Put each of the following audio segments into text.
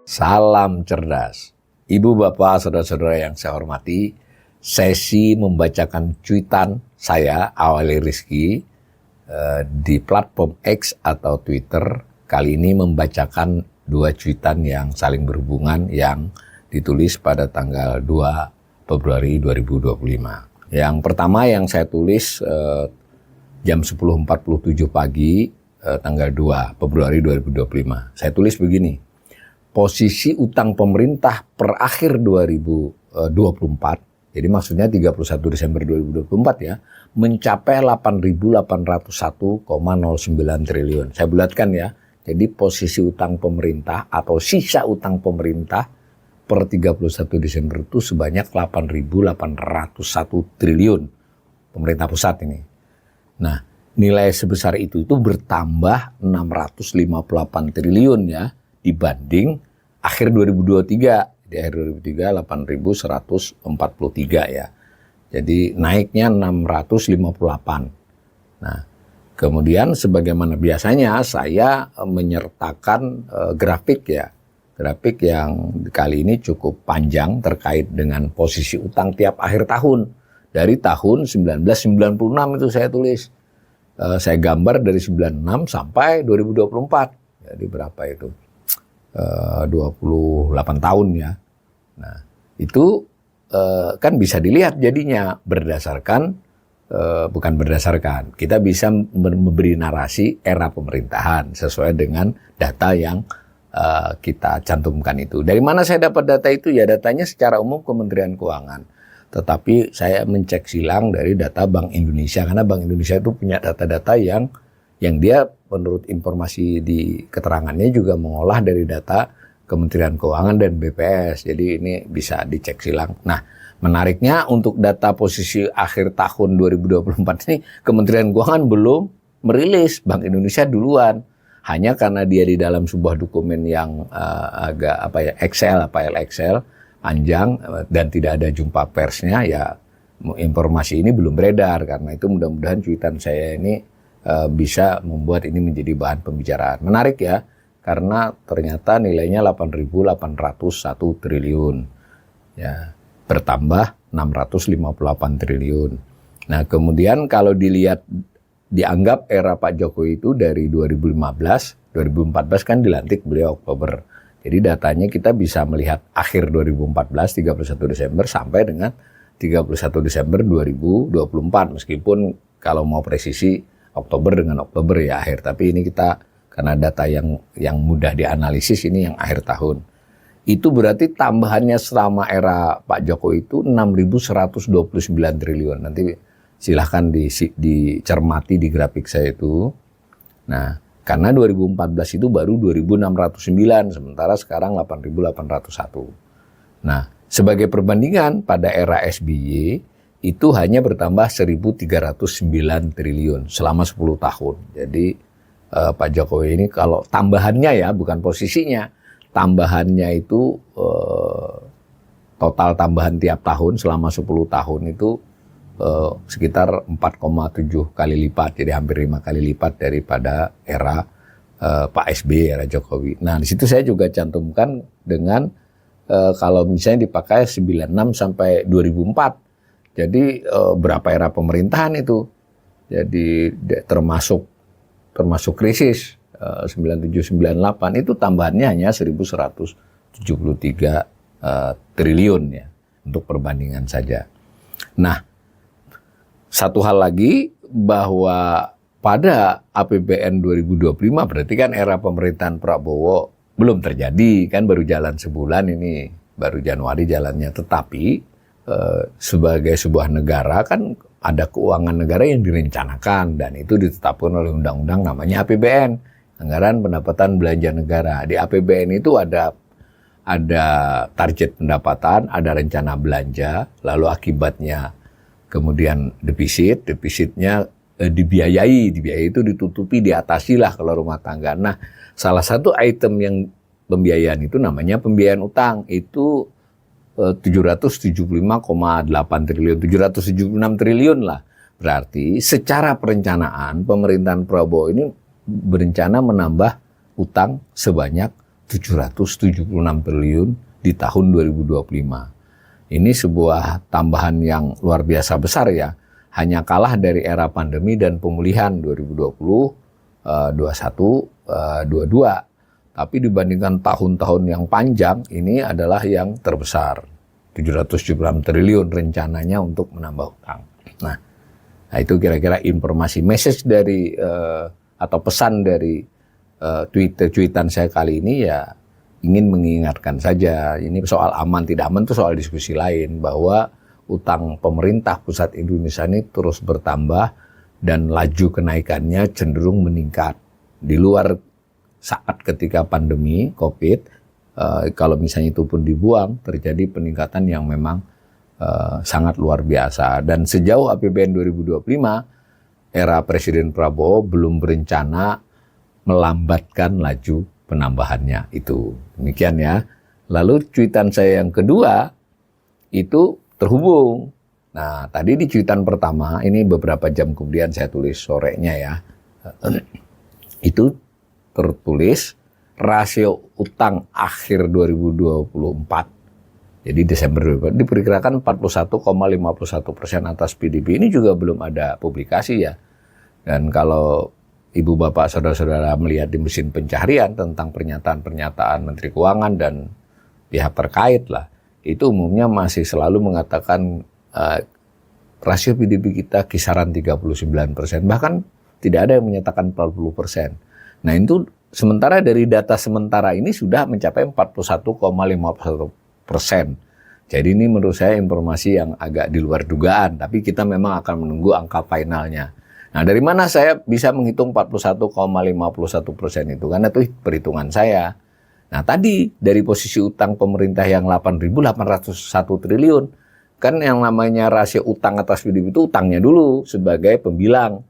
Salam cerdas. Ibu, bapak, saudara-saudara yang saya hormati, sesi membacakan cuitan saya, Awali Rizky, di platform X atau Twitter, kali ini membacakan dua cuitan yang saling berhubungan yang ditulis pada tanggal 2 Februari 2025. Yang pertama yang saya tulis jam 10.47 pagi, tanggal 2 Februari 2025. Saya tulis begini. Posisi utang pemerintah per akhir 2024, jadi maksudnya 31 Desember 2024 ya, mencapai 8.801,09 triliun. Saya bulatkan ya, jadi posisi utang pemerintah atau sisa utang pemerintah per 31 Desember itu sebanyak 8.801 triliun pemerintah pusat ini. Nah, nilai sebesar itu bertambah 658 triliun ya, dibanding akhir 2023, di akhir 2023 8.143 ya. Jadi naiknya 658. Nah, kemudian sebagaimana biasanya saya menyertakan grafik ya. Grafik yang kali ini cukup panjang terkait dengan posisi utang tiap akhir tahun. Dari tahun 1996 itu saya tulis. Saya gambar dari 96 sampai 2024. Jadi berapa itu? 28 tahun ya. Nah, itu kan bisa dilihat jadinya berdasarkan, bukan berdasarkan, kita bisa memberi narasi era pemerintahan sesuai dengan data yang kita cantumkan itu. Dari mana saya dapat data itu? Ya datanya secara umum Kementerian Keuangan. Tetapi saya mencek silang dari data Bank Indonesia, karena Bank Indonesia itu punya data-data yang dia menurut informasi di keterangannya juga mengolah dari data Kementerian Keuangan dan BPS. Jadi ini bisa dicek silang. Nah, menariknya untuk data posisi akhir tahun 2024 ini Kementerian Keuangan belum merilis, Bank Indonesia duluan. Hanya karena dia di dalam sebuah dokumen yang agak Excel, file Excel panjang dan tidak ada jumpa persnya, ya informasi ini belum beredar. Karena itu mudah-mudahan cuitan saya ini bisa membuat ini menjadi bahan pembicaraan. Menarik ya, karena ternyata nilainya 8.801 triliun. Ya, bertambah 658 triliun. Nah, kemudian kalau dilihat, dianggap era Pak Jokowi itu dari 2014 kan dilantik beliau Oktober. Jadi datanya kita bisa melihat akhir 2014, 31 Desember sampai dengan 31 Desember 2024. Meskipun kalau mau presisi Oktober dengan Oktober ya akhir, tapi ini kita karena data yang mudah dianalisis ini yang akhir tahun. Itu berarti tambahannya selama era Pak Jokowi itu 6.129 triliun. Nanti silahkan dicermati di grafik saya itu. Nah, karena 2014 itu baru 2.609, sementara sekarang 8.801. Nah, sebagai perbandingan pada era SBY itu hanya bertambah 1.309 triliun selama 10 tahun. Jadi Pak Jokowi ini kalau tambahannya ya, bukan posisinya, tambahannya itu total tambahan tiap tahun selama 10 tahun itu sekitar 4,7 kali lipat. Jadi hampir 5 kali lipat daripada era Pak SBY, era Jokowi. Nah, di situ saya juga cantumkan dengan kalau misalnya dipakai 96 sampai 2004. Jadi berapa era pemerintahan itu? Jadi termasuk krisis 97-98 itu tambahannya hanya 1.173 triliun ya, untuk perbandingan saja. Nah, satu hal lagi bahwa pada APBN 2025 berarti kan era pemerintahan Prabowo belum terjadi, kan baru jalan sebulan ini, baru Januari jalannya. Tetapi sebagai sebuah negara kan ada keuangan negara yang direncanakan dan itu ditetapkan oleh undang-undang namanya APBN, Anggaran Pendapatan Belanja Negara. Di APBN itu ada target pendapatan, ada rencana belanja, lalu akibatnya kemudian defisitnya dibiayai itu ditutupi, diatasi lah kalau rumah tangga. Nah, salah satu item yang pembiayaan itu namanya pembiayaan utang, itu 775,8 triliun, 776 triliun lah. Berarti secara perencanaan pemerintahan Prabowo ini berencana menambah utang sebanyak 776 triliun di tahun 2025. Ini sebuah tambahan yang luar biasa besar ya. Hanya kalah dari era pandemi dan pemulihan 2020, 21, 22. Tapi dibandingkan tahun-tahun yang panjang, ini adalah yang terbesar. 776 triliun rencananya untuk menambah utang. Nah itu kira-kira informasi message dari atau pesan dari tweetan saya kali ini ya, ingin mengingatkan saja. Ini soal aman tidak aman itu soal diskusi lain, bahwa utang pemerintah pusat Indonesia ini terus bertambah dan laju kenaikannya cenderung meningkat. Di luar saat ketika pandemi COVID, kalau misalnya itu pun dibuang, terjadi peningkatan yang memang sangat luar biasa. Dan sejauh APBN 2025, era Presiden Prabowo belum berencana melambatkan laju penambahannya itu. Demikian ya. Lalu cuitan saya yang kedua itu terhubung. Nah, tadi di cuitan pertama, ini beberapa jam kemudian saya tulis sorenya ya. Itu tertulis rasio utang akhir 2024. Jadi Desember 2024 diperkirakan 41,51% atas PDB. Ini juga belum ada publikasi ya. Dan kalau ibu bapak saudara-saudara melihat di mesin pencarian tentang pernyataan-pernyataan Menteri Keuangan dan pihak terkait lah, itu umumnya masih selalu mengatakan rasio PDB kita kisaran 39%. Bahkan tidak ada yang menyatakan 40%. Nah itu sementara dari data sementara ini sudah mencapai 41,51%. Jadi ini menurut saya informasi yang agak di luar dugaan, tapi kita memang akan menunggu angka finalnya. Nah, dari mana saya bisa menghitung 41,51% itu? Karena itu perhitungan saya. Nah, tadi dari posisi utang pemerintah yang 8.801 triliun, kan yang namanya rasio utang atas PDB itu utangnya dulu sebagai pembilang.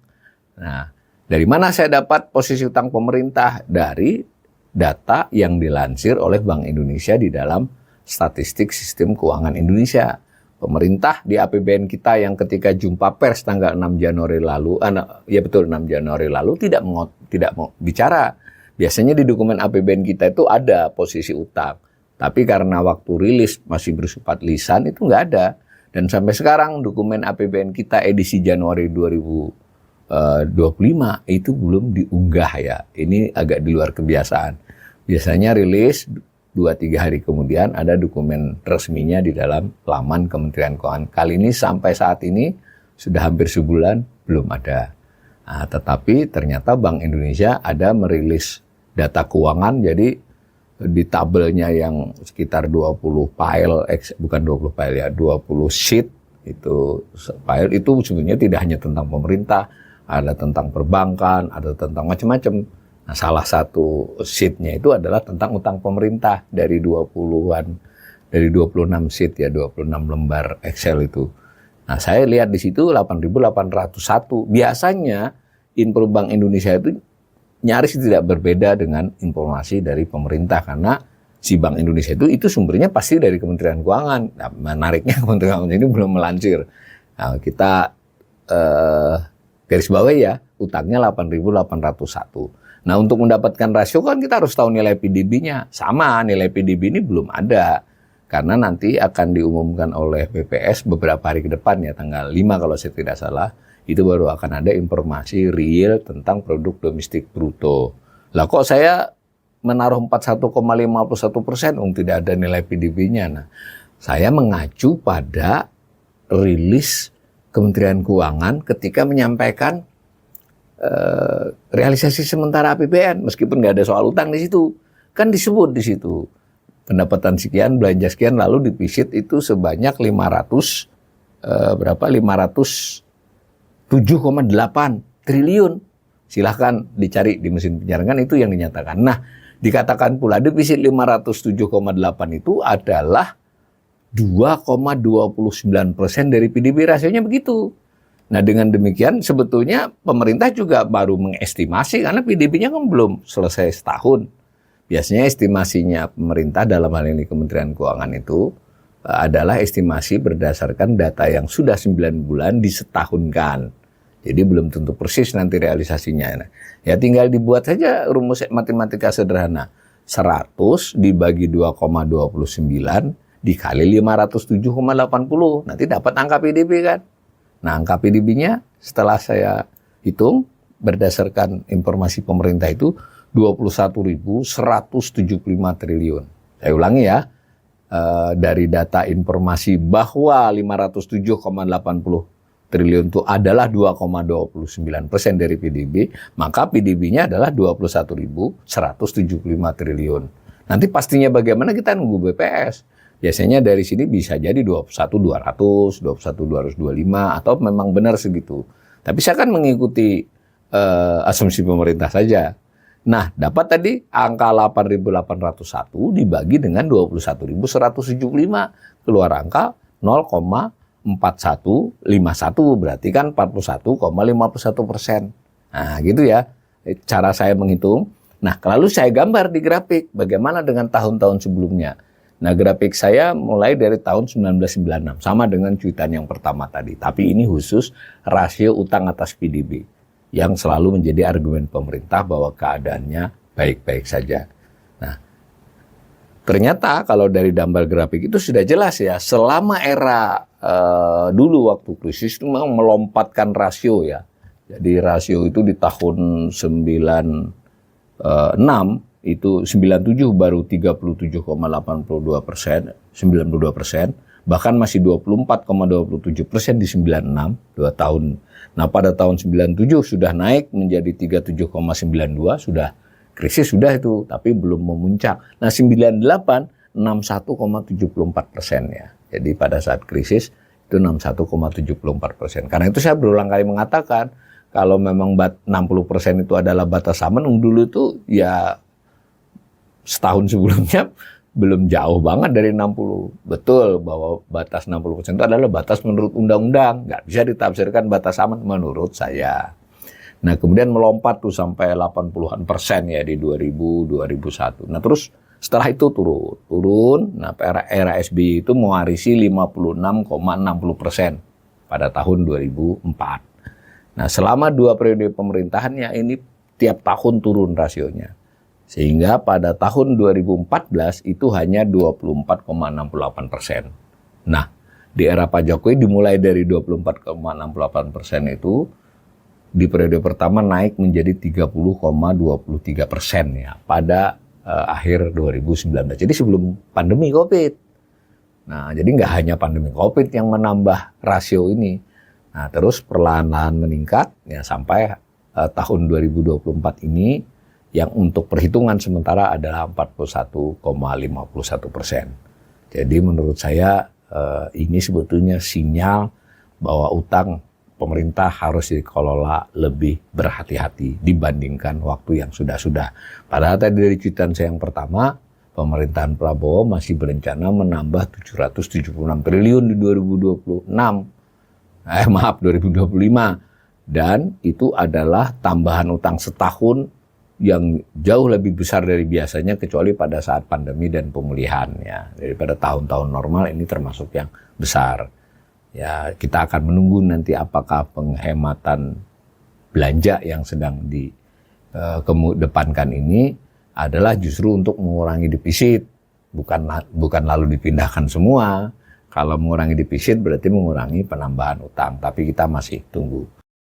Nah, dari mana saya dapat posisi utang pemerintah? Dari data yang dilansir oleh Bank Indonesia di dalam Statistik Sistem Keuangan Indonesia. Pemerintah di APBN kita yang ketika jumpa pers tanggal 6 Januari lalu, 6 Januari lalu tidak mau bicara. Biasanya di dokumen APBN kita itu ada posisi utang. Tapi karena waktu rilis masih bersifat lisan itu nggak ada. Dan sampai sekarang dokumen APBN kita edisi Januari 2025 itu belum diunggah ya. Ini agak di luar kebiasaan. Biasanya rilis 2-3 hari kemudian ada dokumen resminya di dalam laman Kementerian Keuangan. Kali ini sampai saat ini sudah hampir sebulan belum ada. Nah, tetapi ternyata Bank Indonesia ada merilis data keuangan, jadi di tabelnya yang sekitar 20 file, bukan 20 file ya, 20 sheet itu file itu sebenarnya tidak hanya tentang pemerintah, ada tentang perbankan, ada tentang macam-macam. Nah, salah satu sheet-nya itu adalah tentang utang pemerintah dari 26 sheet ya, 26 lembar Excel itu. Nah, saya lihat di situ 8.801. Biasanya info Bank Indonesia itu nyaris tidak berbeda dengan informasi dari pemerintah, karena si Bank Indonesia itu sumbernya pasti dari Kementerian Keuangan. Nah, menariknya Kementerian Keuangan ini belum melansir. Nah, kita garis bawahi ya, utangnya 8.801. Nah, untuk mendapatkan rasio kan kita harus tahu nilai PDB-nya. Sama, nilai PDB ini belum ada. Karena nanti akan diumumkan oleh BPS beberapa hari ke depan ya, tanggal 5 kalau saya tidak salah. Itu baru akan ada informasi real tentang produk domestik bruto. Lah kok saya menaruh 41,51%, tidak ada nilai PDB-nya. Nah, saya mengacu pada rilis Kementerian Keuangan ketika menyampaikan realisasi sementara APBN, meskipun nggak ada soal utang di situ, kan disebut di situ pendapatan sekian, belanja sekian, lalu defisit itu sebanyak 507,8 triliun. Silahkan dicari di mesin pencarian, itu yang dinyatakan. Nah, dikatakan pula defisit 507,8 itu adalah 2,29% dari PDB, rasionya begitu. Nah, dengan demikian sebetulnya pemerintah juga baru mengestimasi karena PDB-nya kan belum selesai setahun. Biasanya estimasinya pemerintah dalam hal ini Kementerian Keuangan itu adalah estimasi berdasarkan data yang sudah 9 bulan disetahunkan. Jadi belum tentu persis nanti realisasinya. Nah, ya tinggal dibuat saja rumus matematika sederhana. 100 dibagi 2,29 dikali 507,80. Nanti dapat angka PDB kan. Nah, angka PDB-nya setelah saya hitung berdasarkan informasi pemerintah itu 21.175 triliun. Saya ulangi ya. Dari data informasi bahwa 507,80 triliun itu adalah 2,29% dari PDB, maka PDB-nya adalah 21.175 triliun. Nanti pastinya bagaimana kita nunggu BPS. Biasanya dari sini bisa jadi 21.200, 21.225 atau memang benar segitu. Tapi saya kan mengikuti asumsi pemerintah saja. Nah, dapat tadi angka 8.801 dibagi dengan 21.175, keluar angka 0,4151, berarti kan 41,51%. Nah, gitu ya cara saya menghitung. Nah, lalu saya gambar di grafik bagaimana dengan tahun-tahun sebelumnya. Nah, grafik saya mulai dari tahun 1996, sama dengan cuitan yang pertama tadi. Tapi ini khusus rasio utang atas PDB, yang selalu menjadi argumen pemerintah bahwa keadaannya baik-baik saja. Nah, ternyata kalau dari gambar grafik itu sudah jelas ya, selama era dulu waktu krisis itu memang melompatkan rasio ya. Jadi rasio itu di tahun 96 itu 97 baru 37,82%, 92%, bahkan masih 24,27% di 96, 2 tahun. Nah, pada tahun 97 sudah naik menjadi 37,92, sudah krisis sudah itu, tapi belum memuncak. Nah, 98 61,74% ya. Jadi pada saat krisis itu 61,74%. Karena itu saya berulang kali mengatakan kalau memang 60% itu adalah batas aman, dulu itu ya setahun sebelumnya belum jauh banget dari 60. Betul bahwa batas 60% itu adalah batas menurut undang-undang. Nggak bisa ditafsirkan batas aman menurut saya. Nah, kemudian melompat tuh sampai 80-an% ya di 2000, 2001. Nah, terus setelah itu turun. Nah, era SBY itu mewarisi 56,60% pada tahun 2004. Nah, selama 2 periode pemerintahannya ini tiap tahun turun rasionya. Sehingga pada tahun 2014 itu hanya 24,68%. Nah, di era Pak Jokowi dimulai dari 24,68% itu, di periode pertama naik menjadi 30,23% ya pada akhir 2019. Jadi sebelum pandemi COVID. Nah, jadi nggak hanya pandemi COVID yang menambah rasio ini. Nah, terus perlahan-lahan meningkat ya sampai tahun 2024 ini, yang untuk perhitungan sementara adalah 41,51%. Jadi menurut saya ini sebetulnya sinyal bahwa utang pemerintah harus dikelola lebih berhati-hati dibandingkan waktu yang sudah-sudah. Padahal tadi dari cuitan saya yang pertama, pemerintahan Prabowo masih berencana menambah 776 triliun di 2025. Dan itu adalah tambahan utang setahun yang jauh lebih besar dari biasanya, kecuali pada saat pandemi dan pemulihan ya. Daripada tahun-tahun normal ini termasuk yang besar. Ya, kita akan menunggu nanti apakah penghematan belanja yang sedang dikedepankan ini adalah justru untuk mengurangi defisit, bukan lalu dipindahkan semua. Kalau mengurangi defisit berarti mengurangi penambahan utang, tapi kita masih tunggu.